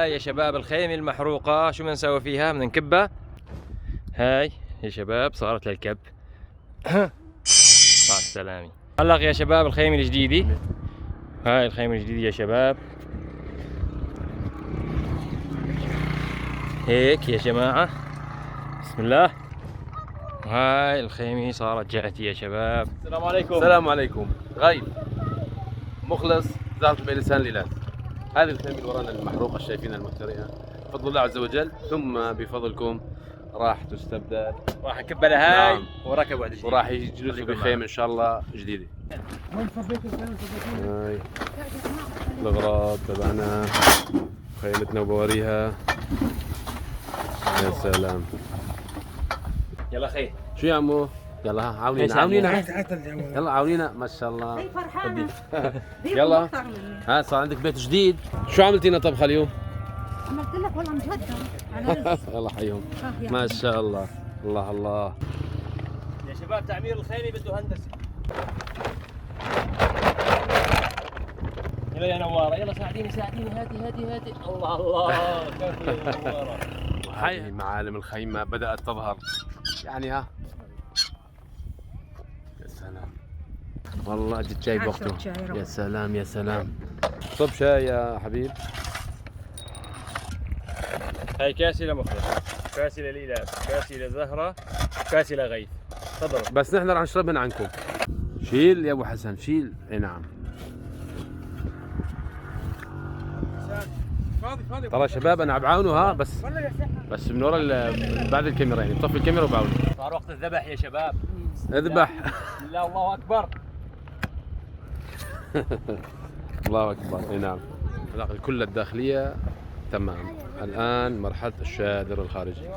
هاي يا شباب الخيمة المحروقة، شو بدنا نسوي فيها؟ بدنا نكبها. هاي يا شباب صارت للكب. مع السلامة. هلا يا شباب الخيمة الجديدة، هاي الخيمة الجديدة يا شباب، هيك يا جماعة، بسم الله. هاي الخيمة صارت جاهزة يا شباب. السلام عليكم. السلام عليكم. غيث مخلص زهرة بيلسان ليلات. هذه الخيمة اللي ورانا المحروقة شايفينها المهترئة بفضل الله عز وجل، ثم بفضلكم راح تستبدل، راح نكبها لهاي. نعم. وركب واحد جديد وراح يجلسوا بخيمة ان شاء الله جديدة. هاي الاغراض تبعنا، خيمتنا وبوريها. يا سلام. يلا خير. شو يا عمو؟ يلا عاونينا عاونينا، يلا عاونينا. ما شاء الله. فرحانة. يلا ها صار عندك بيت جديد. شو عملتي لنا طبخة اليوم؟ عملت لك والله مجهدة على رزق. الله حيهم. ما شاء الله. الله الله يا شباب تعمير الخيمة بده هندسة. يلا يا نوارة، يلا ساعديني هاتي. الله الله كفو يا نوارة. هاي معالم الخيمة بدأت تظهر يعني. ها يا سلام والله جد جاي بوقته. يا سلام يا سلام. صب شاي يا حبيب. هاي كاسي لمخلص، كاسي للإلاس، كاسي لزهرة، كاسي لغيث. تفضلوا. بس نحن راح نشرب من عنكم. شيل يا ابو حسن شيل. اي نعم. فاضي ترى شباب انا بعاونه ها، بس من ورا بعد الكاميرا يعني، بطفي الكاميرا وبعاونه. صار وقت الذبح يا شباب. اذبح. لا الله أكبر. الله اكبر. اي نعم. كل الداخليه تمام. الان مرحله الشادر الخارجي.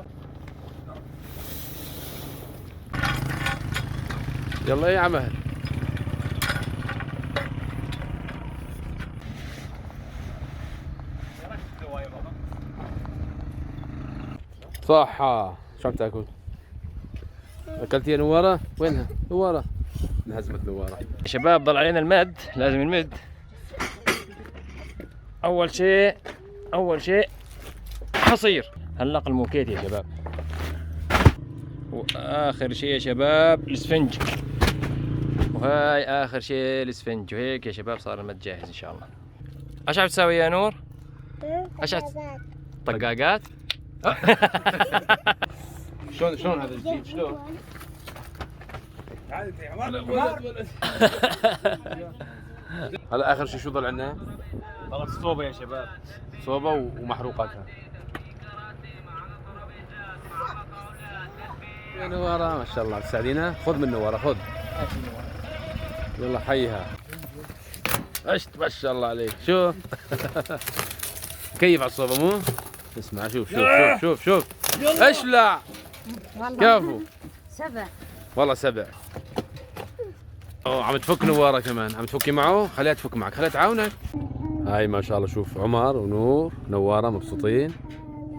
يلا يا عمهل. صحة. شو عم تاكل؟ اكلت يا نوارة؟ وينها؟ نوارة. انهزمت نوارة. يا شباب ضل علينا المد، لازم نمد. أول شيء حصير، هنلق الموكيت يا شباب. وآخر شيء يا شباب الاسفنج، وهاي آخر شيء الاسفنج. وهيك يا شباب صار المد جاهز إن شاء الله. ايش عم تسوي يا نور؟ ايش طقاقات؟ شلون هذا الجديد؟ شلون؟ هلا اخر شيء شو ضل عندنا؟ طلب الصوبة يا شباب، صوبة ومحروقاتها. يا نوارة ما شاء الله تساعدينا. خذ من نوارة خذ. يلا حيها. عشت ما شاء الله عليك. شوف كيف على الصوبة مو؟ اسمع شوف اشلع. كفو. سبع والله سبع. عم تفك نوارة كمان، عم تفكي معه. خليها تفك معك، خليها تعاونك. هاي ما شاء الله. شوف عمر ونور نوارة مبسوطين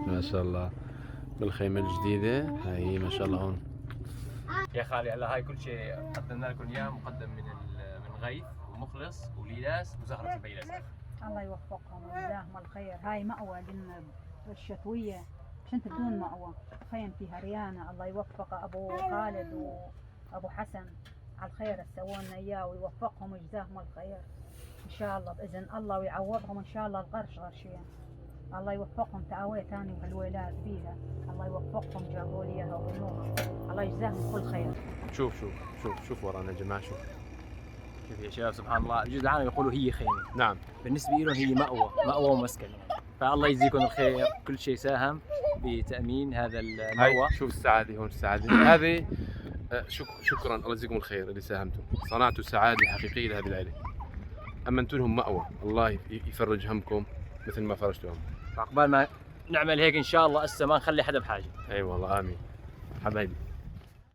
ما شاء الله بالخيمة الجديدة. هاي ما شاء الله هون. يا خالي هلا هاي كل شيء قدمنا لكم اياه مقدم من غيث ومخلص وليلاس وزهرة البيلس. الله يوفقهم ويجزاهم الخير. هاي مأوى لنا الشتوية، مش انت بدون مأوى. خيم فيها ريانة. الله يوفق ابو خالد وابو حسن على الخير اللي سووا لنا اياه، ويوفقهم ويجزاهم الخير ان شاء الله باذن الله، ويعوضهم ان شاء الله القرش غرشين. الله يوفقهم تعاوية ثاني وهالولاد فيها. الله يوفقهم جابوا لي اياها والنور. الله يجزاهم كل خير. شوف ورانا يا جماعة. شوف شوف يا شباب سبحان الله، الجزء العام يقولوا هي خيمة، نعم بالنسبة لهم هي مأوى ومسكن يعني. فالله يجزيكم الخير، كل شيء ساهم بتأمين هذا المأوى. شوف السعادة هون. السعادة هذه شكرا الله يجزيكم الخير اللي ساهمتوا، صنعتوا سعادة حقيقية لهذه العائلة. أمنتوا لهم مأوى. الله يفرج همكم مثل ما فرجتوا هم. عقبال ما نعمل هيك إن شاء الله هسه ما نخلي حدا بحاجة. أي والله آمين حبايبي.